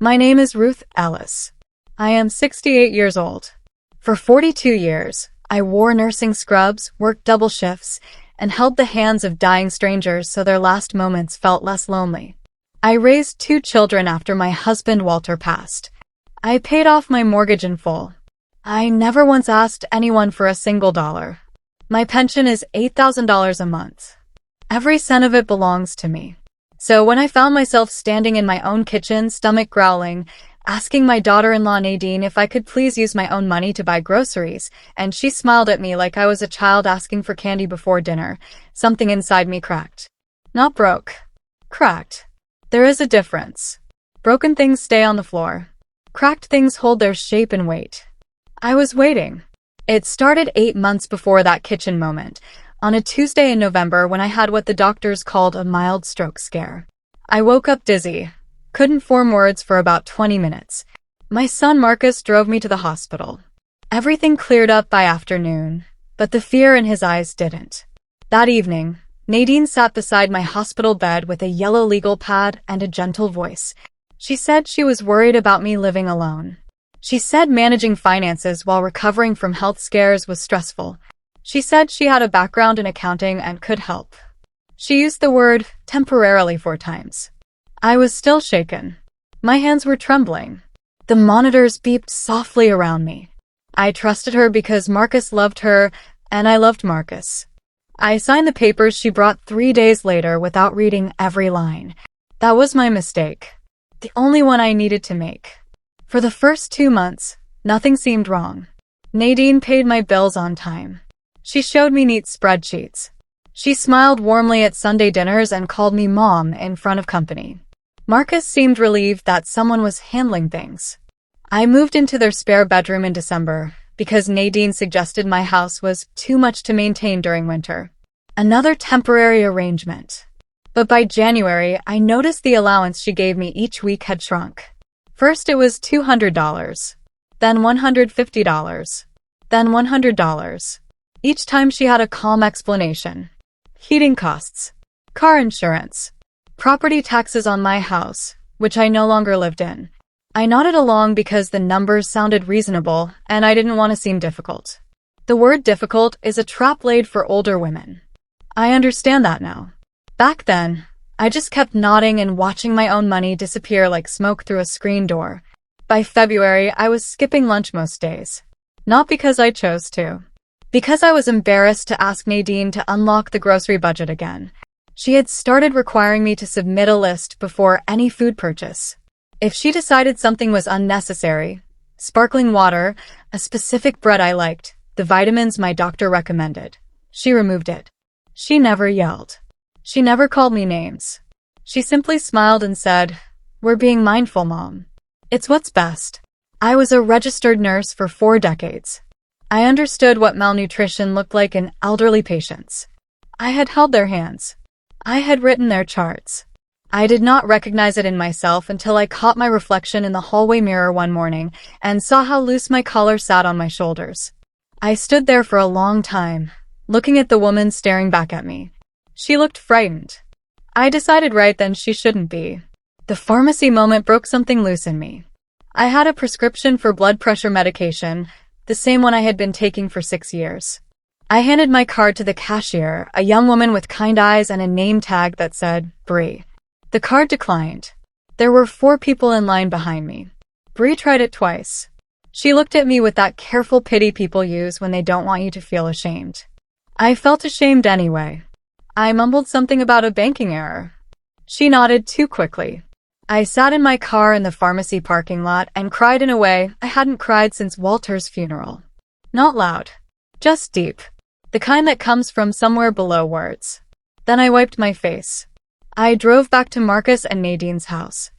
My name is Ruth Ellis. I am 68 years old. For 42 years, I wore nursing scrubs, worked double shifts, and held the hands of dying strangers so their last moments felt less lonely. I raised 2 children after my husband Walter passed. I paid off my mortgage in full. I never once asked anyone for a single dollar. My pension is $8,000 a month. Every cent of it belongs to me. So when I found myself standing in my own kitchen, stomach growling, asking my daughter-in-law Nadine if I could please use my own money to buy groceries, and she smiled at me like I was a child asking for candy before dinner, something inside me cracked. Not broke. Cracked. There is a difference. Broken things stay on the floor. Cracked things hold their shape and weight. I was waiting. It started 8 months before that kitchen moment, on a Tuesday in November when I had what the doctors called a mild stroke scare. I woke up dizzy. Couldn't form words for about 20 minutes. My son Marcus drove me to the hospital. Everything cleared up by afternoon, but the fear in his eyes didn't. That evening, Nadine sat beside my hospital bed with a yellow legal pad and a gentle voice. She said she was worried about me living alone. She said managing finances while recovering from health scares was stressful. She said she had a background in accounting and could help. She used the word temporarily 4 times. I was still shaken. My hands were trembling. The monitors beeped softly around me. I trusted her because Marcus loved her, and I loved Marcus. I signed the papers she brought 3 days later without reading every line. That was my mistake. The only one I needed to make. For the first 2 months, nothing seemed wrong. Nadine paid my bills on time. She showed me neat spreadsheets. She smiled warmly at Sunday dinners and called me Mom in front of company. Marcus seemed relieved that someone was handling things. I moved into their spare bedroom in December because Nadine suggested my house was too much to maintain during winter. Another temporary arrangement. But by January, I noticed the allowance she gave me each week had shrunk. First it was $200, then $150, then $100. Each time she had a calm explanation. Heating costs, car insurance, property taxes on my house, which I no longer lived in. I nodded along because the numbers sounded reasonable and I didn't want to seem difficult. The word difficult is a trap laid for older women. I understand that now. Back then, I just kept nodding and watching my own money disappear like smoke through a screen door. By February, I was skipping lunch most days. Not because I chose to. Because I was embarrassed to ask Nadine to unlock the grocery budget again. She had started requiring me to submit a list before any food purchase. If she decided something was unnecessary, sparkling water, a specific bread I liked, the vitamins my doctor recommended, she removed it. She never yelled. She never called me names. She simply smiled and said, "We're being mindful, Mom. It's what's best." I was a registered nurse for 4 decades. I understood what malnutrition looked like in elderly patients. I had held their hands. I had written their charts. I did not recognize it in myself until I caught my reflection in the hallway mirror one morning and saw how loose my collar sat on my shoulders. I stood there for a long time, looking at the woman staring back at me. She looked frightened. I decided right then she shouldn't be. The pharmacy moment broke something loose in me. I had a prescription for blood pressure medication, the same one I had been taking for 6 years. I handed my card to the cashier, a young woman with kind eyes and a name tag that said, Bree. The card declined. There were 4 people in line behind me. Bree tried it twice. She looked at me with that careful pity people use when they don't want you to feel ashamed. I felt ashamed anyway. I mumbled something about a banking error. She nodded too quickly. I sat in my car in the pharmacy parking lot and cried in a way I hadn't cried since Walter's funeral. Not loud. Just deep. The kind that comes from somewhere below words. Then I wiped my face. I drove back to Marcus and Nadine's house.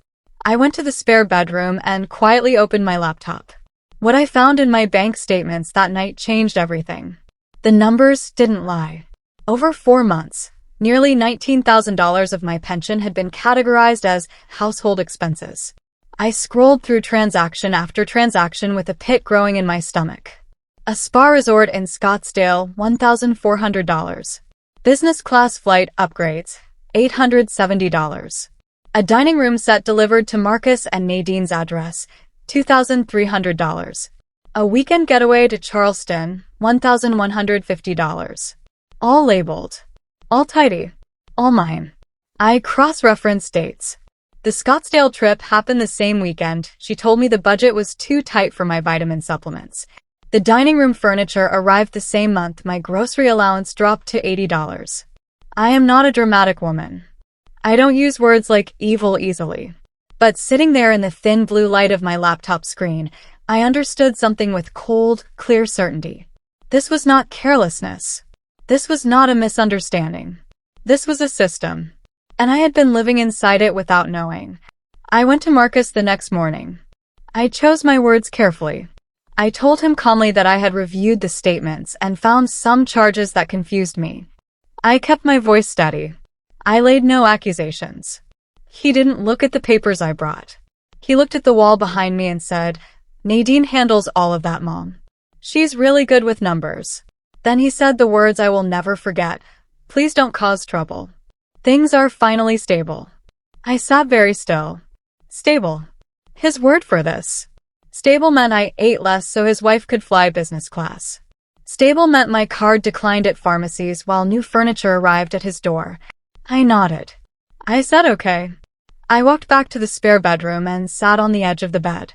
I went to the spare bedroom and quietly opened my laptop. What I found in my bank statements that night changed everything. The numbers didn't lie. Over 4 months, nearly $19,000 of my pension had been categorized as household expenses. I scrolled through transaction after transaction with a pit growing in my stomach. A spa resort in Scottsdale, $1,400. Business class flight upgrades, $870. A dining room set delivered to Marcus and Nadine's address, $2,300. A weekend getaway to Charleston, $1,150. All labeled. All tidy. All mine. I cross-referenced dates. The Scottsdale trip happened the same weekend. She told me the budget was too tight for my vitamin supplements. The dining room furniture arrived the same month. My grocery allowance dropped to $80. I am not a dramatic woman. I don't use words like evil easily. But sitting there in the thin blue light of my laptop screen, I understood something with cold, clear certainty. This was not carelessness. This was not a misunderstanding. This was a system. And I had been living inside it without knowing. I went to Marcus the next morning. I chose my words carefully. I told him calmly that I had reviewed the statements and found some charges that confused me. I kept my voice steady. I laid no accusations. He didn't look at the papers I brought. He looked at the wall behind me and said, "Nadine handles all of that, Mom. She's really good with numbers." Then he said the words I will never forget, "Please don't cause trouble. Things are finally stable." I sat very still. Stable. His word for this. Stable meant I ate less so his wife could fly business class. Stable meant my card declined at pharmacies while new furniture arrived at his door. I nodded. I said okay. I walked back to the spare bedroom and sat on the edge of the bed.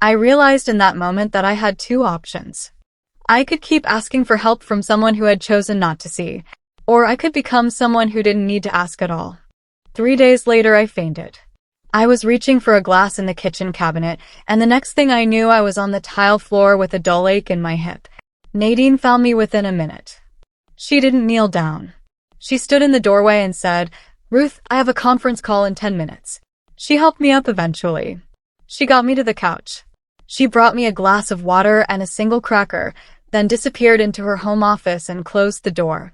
I realized in that moment that I had two options. I could keep asking for help from someone who had chosen not to see, or I could become someone who didn't need to ask at all. 3 days later, I fainted. I was reaching for a glass in the kitchen cabinet, and the next thing I knew, I was on the tile floor with a dull ache in my hip. Nadine found me within a minute. She didn't kneel down. She stood in the doorway and said, "Ruth, I have a conference call in 10 minutes. She helped me up eventually. She got me to the couch. She brought me a glass of water and a single cracker, then disappeared into her home office and closed the door.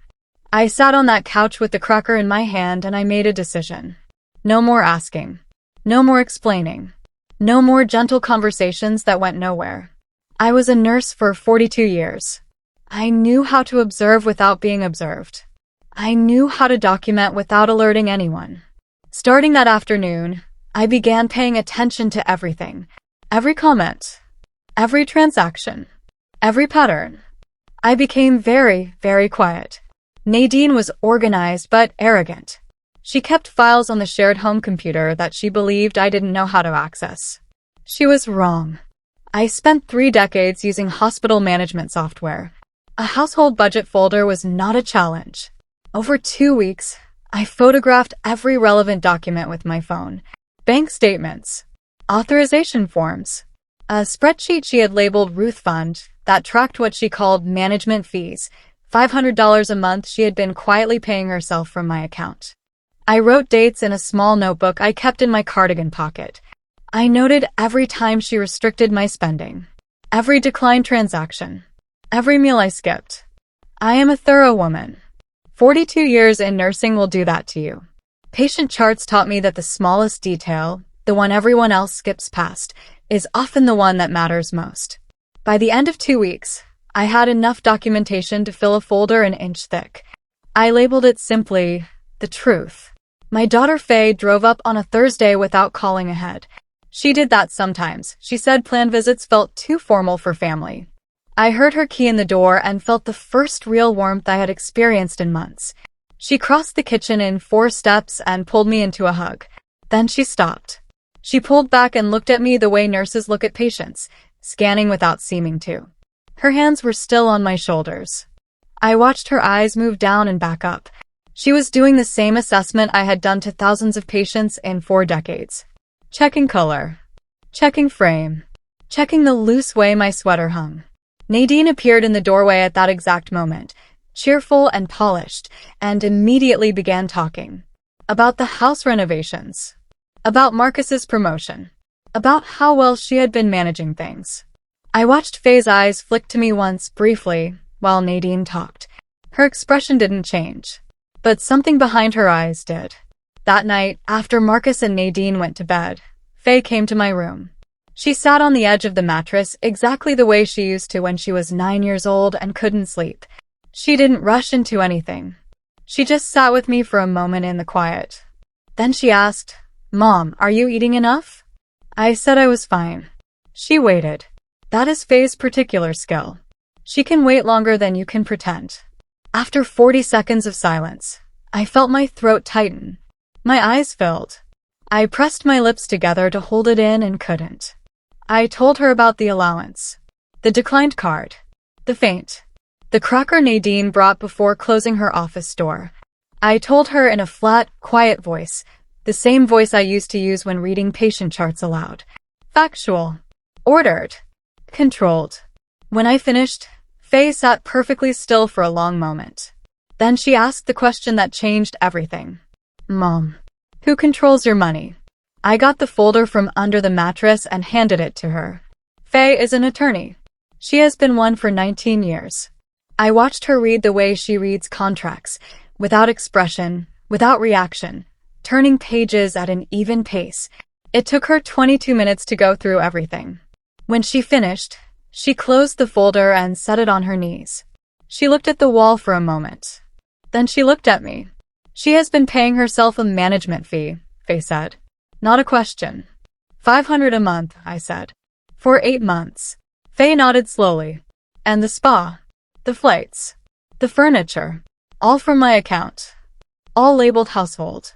I sat on that couch with the cracker in my hand and I made a decision. No more asking. No more explaining. No more gentle conversations that went nowhere. I was a nurse for 42 years. I knew how to observe without being observed. I knew how to document without alerting anyone. Starting that afternoon, I began paying attention to everything. Every comment. Every transaction. Every pattern. I became very, very quiet. Nadine was organized but arrogant. She kept files on the shared home computer that she believed I didn't know how to access. She was wrong. I spent 3 decades using hospital management software. A household budget folder was not a challenge. Over 2 weeks, I photographed every relevant document with my phone. Bank statements, authorization forms, a spreadsheet she had labeled Ruth Fund that tracked what she called management fees, $500 a month she had been quietly paying herself from my account. I wrote dates in a small notebook I kept in my cardigan pocket. I noted every time she restricted my spending, every declined transaction, every meal I skipped. I am a thorough woman. 42 years in nursing will do that to you. Patient charts taught me that the smallest detail, the one everyone else skips past, is often the one that matters most. By the end of 2 weeks, I had enough documentation to fill a folder an inch thick. I labeled it simply, "The Truth." My daughter Faye drove up on a Thursday without calling ahead. She did that sometimes. She said planned visits felt too formal for family. I heard her key in the door and felt the first real warmth I had experienced in months. She crossed the kitchen in 4 steps and pulled me into a hug. Then she stopped. She pulled back and looked at me the way nurses look at patients, scanning without seeming to. Her hands were still on my shoulders. I watched her eyes move down and back up. She was doing the same assessment I had done to thousands of patients in 4 decades. Checking color. Checking frame. Checking the loose way my sweater hung. Nadine appeared in the doorway at that exact moment, cheerful and polished, and immediately began talking. About the house renovations. About Marcus's promotion. About how well she had been managing things. I watched Faye's eyes flick to me once, briefly, while Nadine talked. Her expression didn't change, but something behind her eyes did. That night, after Marcus and Nadine went to bed, Faye came to my room. She sat on the edge of the mattress exactly the way she used to when she was 9 years old and couldn't sleep. She didn't rush into anything. She just sat with me for a moment in the quiet. Then she asked, Mom, are you eating enough? I said I was fine. She waited. That is Faye's particular skill. She can wait longer than you can pretend. After 40 seconds of silence, I felt my throat tighten. My eyes filled. I pressed my lips together to hold it in and couldn't. I told her about the allowance, the declined card, the faint, the cracker Nadine brought before closing her office door. I told her in a flat, quiet voice, the same voice I used to use when reading patient charts aloud. Factual. Ordered. Controlled. When I finished, Faye sat perfectly still for a long moment. Then she asked the question that changed everything. Mom, who controls your money? I got the folder from under the mattress and handed it to her. Faye is an attorney. She has been one for 19 years. I watched her read the way she reads contracts, without expression, without reaction, turning pages at an even pace. It took her 22 minutes to go through everything. When she finished, she closed the folder and set it on her knees. She looked at the wall for a moment. Then she looked at me. She has been paying herself a management fee, Faye said. Not a question. $500 a month, I said. For 8 months. Faye nodded slowly. And the spa, the flights, the furniture, all from my account. All labeled household.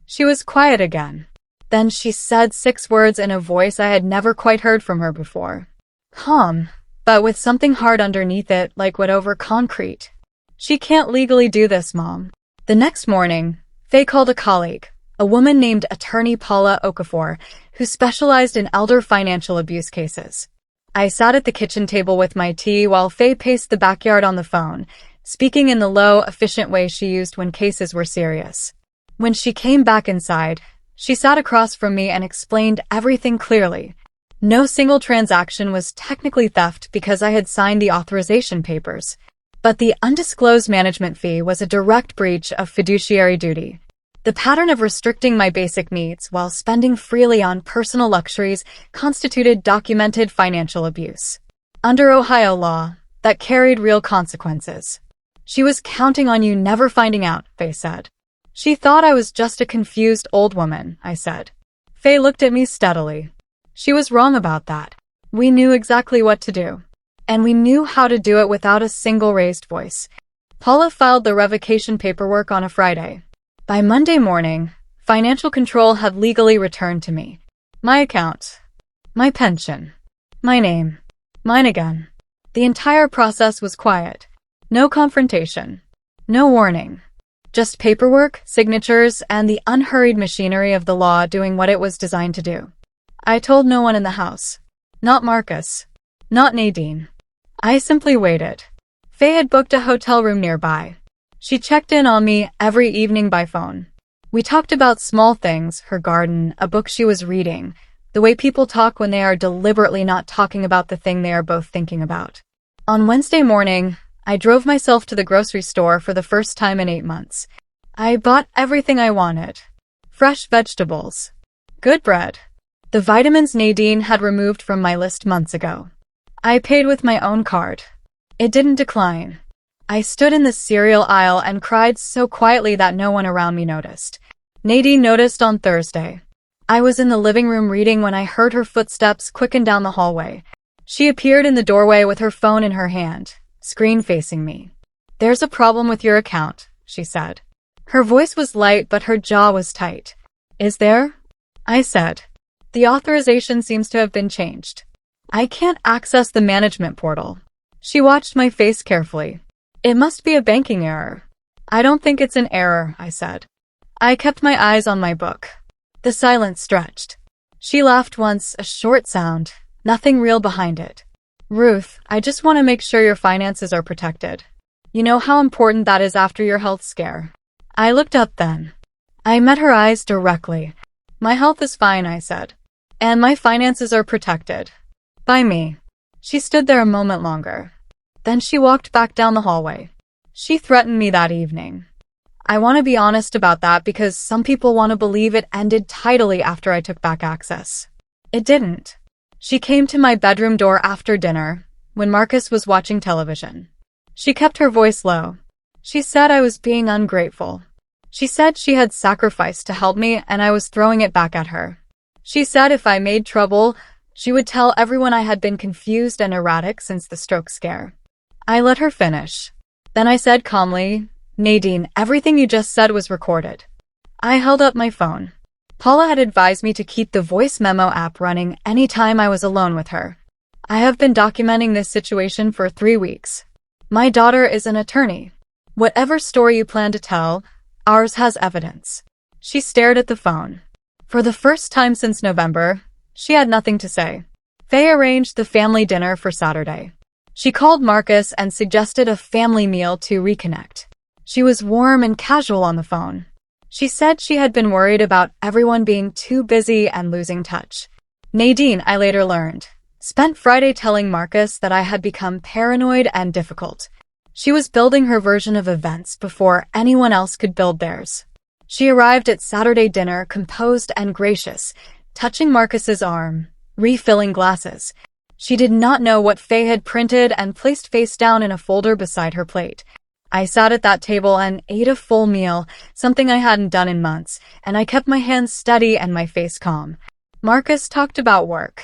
She was quiet again. Then she said 6 words in a voice I had never quite heard from her before. Calm, but with something hard underneath it, like wood over concrete. She can't legally do this, Mom. The next morning, Faye called a colleague, a woman named Attorney Paula Okafor, who specialized in elder financial abuse cases. I sat at the kitchen table with my tea while Faye paced the backyard on the phone, speaking in the low, efficient way she used when cases were serious. When she came back inside, she sat across from me and explained everything clearly. No single transaction was technically theft because I had signed the authorization papers, but the undisclosed management fee was a direct breach of fiduciary duty. The pattern of restricting my basic needs while spending freely on personal luxuries constituted documented financial abuse. Under Ohio law, that carried real consequences. She was counting on you never finding out, Faye said. She thought I was just a confused old woman, I said. Faye looked at me steadily. She was wrong about that. We knew exactly what to do. And we knew how to do it without a single raised voice. Paula filed the revocation paperwork on a Friday. By Monday morning, financial control had legally returned to me. My account. My pension. My name. Mine again. The entire process was quiet. No confrontation. No warning. Just paperwork, signatures, and the unhurried machinery of the law doing what it was designed to do. I told no one in the house. Not Marcus. Not Nadine. I simply waited. Faye had booked a hotel room nearby. She checked in on me every evening by phone. We talked about small things, her garden, a book she was reading, the way people talk when they are deliberately not talking about the thing they are both thinking about. On Wednesday morning, I drove myself to the grocery store for the first time in 8 months. I bought everything I wanted. Fresh vegetables. Good bread. The vitamins Nadine had removed from my list months ago. I paid with my own card. It didn't decline. I stood in the cereal aisle and cried so quietly that no one around me noticed. Nadine noticed on Thursday. I was in the living room reading when I heard her footsteps quicken down the hallway. She appeared in the doorway with her phone in her hand, screen facing me. There's a problem with your account, she said. Her voice was light but her jaw was tight. Is there? I said. The authorization seems to have been changed. I can't access the management portal. She watched my face carefully. It must be a banking error. I don't think it's an error, I said. I kept my eyes on my book. The silence stretched. She laughed once, a short sound, nothing real behind it. Ruth, I just want to make sure your finances are protected. You know how important that is after your health scare. I looked up then. I met her eyes directly. My health is fine, I said. And my finances are protected. By me. She stood there a moment longer. Then she walked back down the hallway. She threatened me that evening. I want to be honest about that because some people want to believe it ended tidily after I took back access. It didn't. She came to my bedroom door after dinner, when Marcus was watching television. She kept her voice low. She said I was being ungrateful. She said she had sacrificed to help me and I was throwing it back at her. She said if I made trouble, she would tell everyone I had been confused and erratic since the stroke scare. I let her finish. Then I said calmly, Nadine, everything you just said was recorded. I held up my phone. Paula had advised me to keep the voice memo app running anytime I was alone with her. I have been documenting this situation for 3 weeks. My daughter is an attorney. Whatever story you plan to tell, ours has evidence. She stared at the phone. For the first time since November, she had nothing to say. Faye arranged the family dinner for Saturday. She called Marcus and suggested a family meal to reconnect. She was warm and casual on the phone. She said she had been worried about everyone being too busy and losing touch. Nadine, I later learned, spent Friday telling Marcus that I had become paranoid and difficult. She was building her version of events before anyone else could build theirs. She arrived at Saturday dinner composed and gracious, touching Marcus's arm, refilling glasses. She did not know what Faye had printed and placed face down in a folder beside her plate. I sat at that table and ate a full meal, something I hadn't done in months, and I kept my hands steady and my face calm. Marcus talked about work.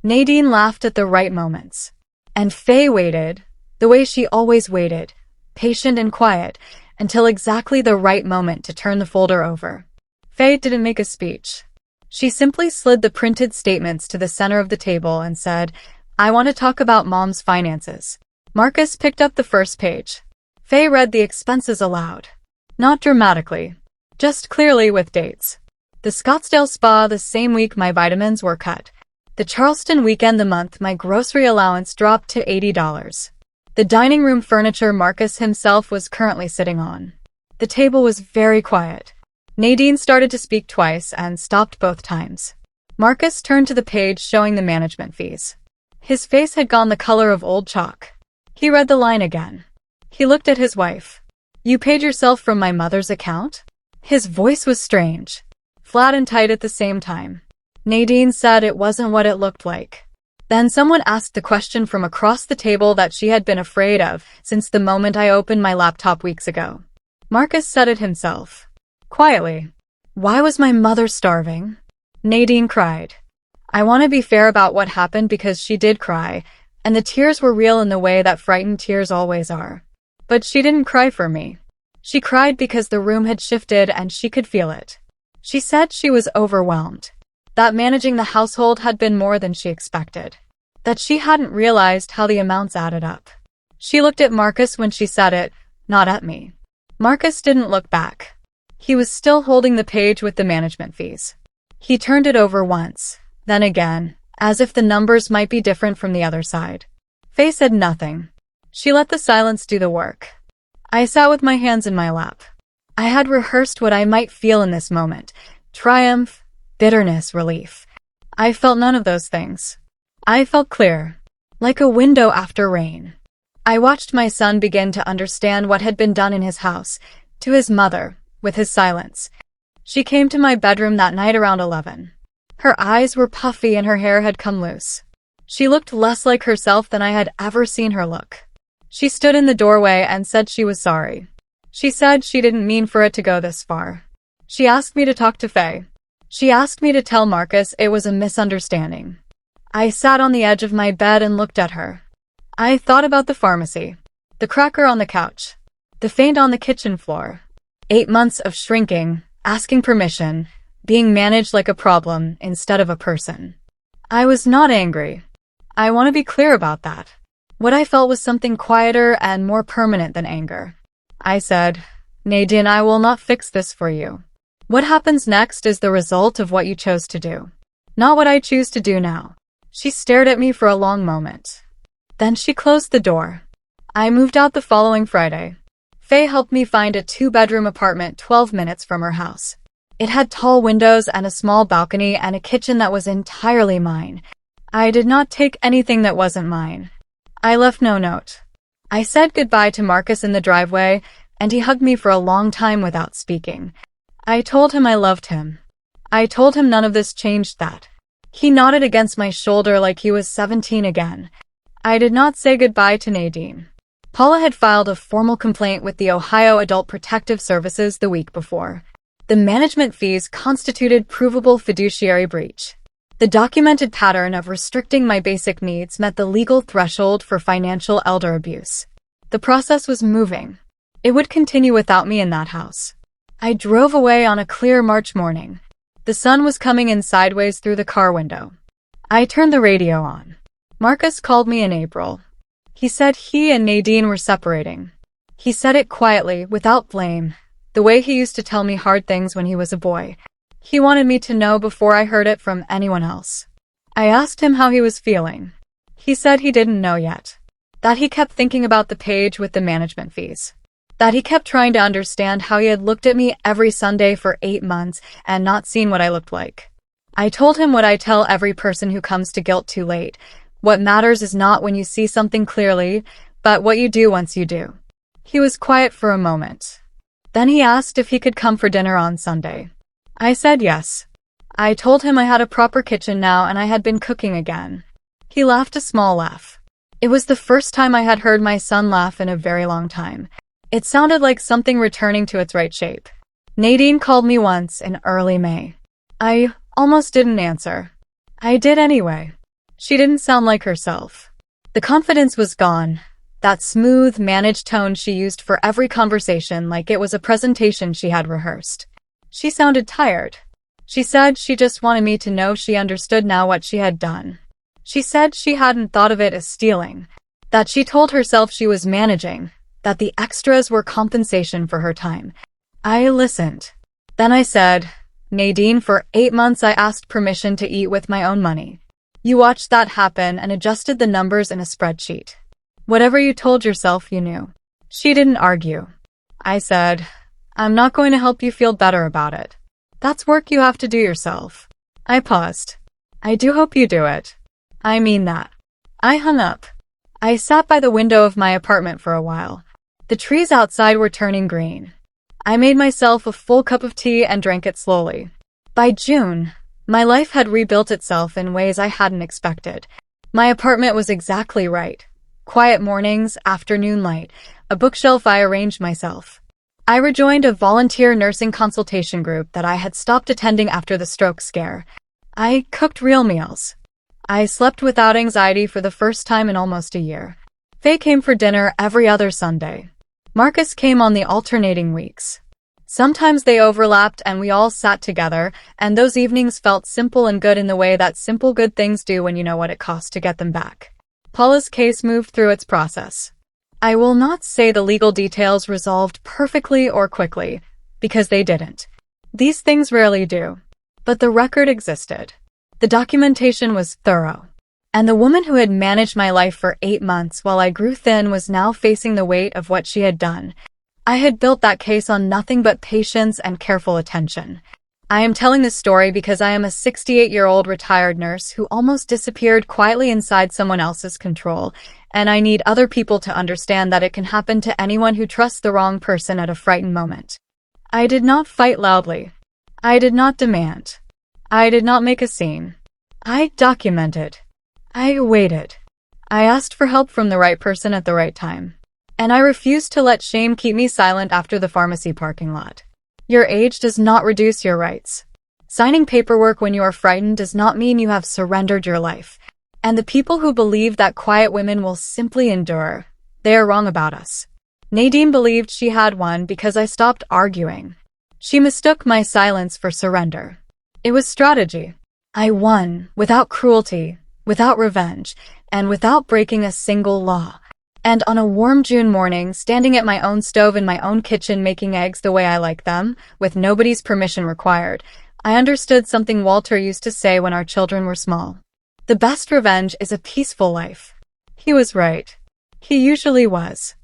Nadine laughed at the right moments. And Faye waited, the way she always waited, patient and quiet, until exactly the right moment to turn the folder over. Faye didn't make a speech. She simply slid the printed statements to the center of the table and said, I want to talk about Mom's finances. Marcus picked up the first page. Faye read the expenses aloud. Not dramatically, just clearly with dates. The Scottsdale spa the same week my vitamins were cut. The Charleston weekend the month my grocery allowance dropped to $80. The dining room furniture Marcus himself was currently sitting on. The table was very quiet. Nadine started to speak twice and stopped both times. Marcus turned to the page showing the management fees. His face had gone the color of old chalk. He read the line again. He looked at his wife. You paid yourself from my mother's account? His voice was strange, flat and tight at the same time. Nadine said it wasn't what it looked like. Then someone asked the question from across the table that she had been afraid of since the moment I opened my laptop weeks ago. Marcus said it himself. Quietly. Why was my mother starving? Nadine cried. I want to be fair about what happened because she did cry, and the tears were real in the way that frightened tears always are. But she didn't cry for me. She cried because the room had shifted and she could feel it. She said she was overwhelmed. That managing the household had been more than she expected. That she hadn't realized how the amounts added up. She looked at Marcus when she said it, not at me. Marcus didn't look back. He was still holding the page with the management fees. He turned it over once, then again, as if the numbers might be different from the other side. Faye said nothing. She let the silence do the work. I sat with my hands in my lap. I had rehearsed what I might feel in this moment. Triumph, bitterness, relief. I felt none of those things. I felt clear, like a window after rain. I watched my son begin to understand what had been done in his house, to his mother, with his silence. She came to my bedroom that night around 11. Her eyes were puffy and her hair had come loose. She looked less like herself than I had ever seen her look. She stood in the doorway and said she was sorry. She said she didn't mean for it to go this far. She asked me to talk to Faye. She asked me to tell Marcus it was a misunderstanding. I sat on the edge of my bed and looked at her. I thought about the pharmacy, the cracker on the couch, the faint on the kitchen floor. 8 months of shrinking, asking permission, being managed like a problem instead of a person. I was not angry. I want to be clear about that. What I felt was something quieter and more permanent than anger. I said, Nadine, I will not fix this for you. What happens next is the result of what you chose to do, not what I choose to do now. She stared at me for a long moment. Then she closed the door. I moved out the following Friday. Faye helped me find a 2-bedroom apartment 12 minutes from her house. It had tall windows and a small balcony and a kitchen that was entirely mine. I did not take anything that wasn't mine. I left no note. I said goodbye to Marcus in the driveway, and he hugged me for a long time without speaking. I told him I loved him. I told him none of this changed that. He nodded against my shoulder like he was 17 again. I did not say goodbye to Nadine. Paula had filed a formal complaint with the Ohio Adult Protective Services the week before. The management fees constituted provable fiduciary breach. The documented pattern of restricting my basic needs met the legal threshold for financial elder abuse. The process was moving. It would continue without me in that house. I drove away on a clear March morning. The sun was coming in sideways through the car window. I turned the radio on. Marcus called me in April. He said he and Nadine were separating. He said it quietly, without blame, the way he used to tell me hard things when he was a boy. He wanted me to know before I heard it from anyone else. I asked him how he was feeling. He said he didn't know yet. That he kept thinking about the page with the management fees. That he kept trying to understand how he had looked at me every Sunday for 8 months and not seen what I looked like. I told him what I tell every person who comes to guilt too late. What matters is not when you see something clearly, but what you do once you do. He was quiet for a moment. Then he asked if he could come for dinner on Sunday. I said yes. I told him I had a proper kitchen now and I had been cooking again. He laughed a small laugh. It was the first time I had heard my son laugh in a very long time. It sounded like something returning to its right shape. Nadine called me once in early May. I almost didn't answer. I did anyway. She didn't sound like herself. The confidence was gone. That smooth, managed tone she used for every conversation, like it was a presentation she had rehearsed. She sounded tired. She said she just wanted me to know she understood now what she had done. She said she hadn't thought of it as stealing, that she told herself she was managing, that the extras were compensation for her time. I listened. Then I said, Nadine, for 8 months I asked permission to eat with my own money. You watched that happen and adjusted the numbers in a spreadsheet. Whatever you told yourself you knew. She didn't argue. I said, I'm not going to help you feel better about it. That's work you have to do yourself. I paused. I do hope you do it. I mean that. I hung up. I sat by the window of my apartment for a while. The trees outside were turning green. I made myself a full cup of tea and drank it slowly. By June, my life had rebuilt itself in ways I hadn't expected. My apartment was exactly right. Quiet mornings, afternoon light, a bookshelf I arranged myself. I rejoined a volunteer nursing consultation group that I had stopped attending after the stroke scare. I cooked real meals. I slept without anxiety for the first time in almost a year. Faye came for dinner every other Sunday. Marcus came on the alternating weeks. Sometimes they overlapped and we all sat together, and those evenings felt simple and good in the way that simple good things do when you know what it costs to get them back. Paula's case moved through its process. I will not say the legal details resolved perfectly or quickly, because they didn't. These things rarely do. But the record existed. The documentation was thorough. And the woman who had managed my life for 8 months while I grew thin was now facing the weight of what she had done. I had built that case on nothing but patience and careful attention. I am telling this story because I am a 68-year-old retired nurse who almost disappeared quietly inside someone else's control, and I need other people to understand that it can happen to anyone who trusts the wrong person at a frightened moment. I did not fight loudly. I did not demand. I did not make a scene. I documented. I waited. I asked for help from the right person at the right time. And I refused to let shame keep me silent after the pharmacy parking lot. Your age does not reduce your rights. Signing paperwork when you are frightened does not mean you have surrendered your life. And the people who believe that quiet women will simply endure, they are wrong about us. Nadine believed she had won because I stopped arguing. She mistook my silence for surrender. It was strategy. I won, without cruelty, without revenge, and without breaking a single law. And on a warm June morning, standing at my own stove in my own kitchen making eggs the way I like them, with nobody's permission required, I understood something Walter used to say when our children were small. The best revenge is a peaceful life. He was right. He usually was.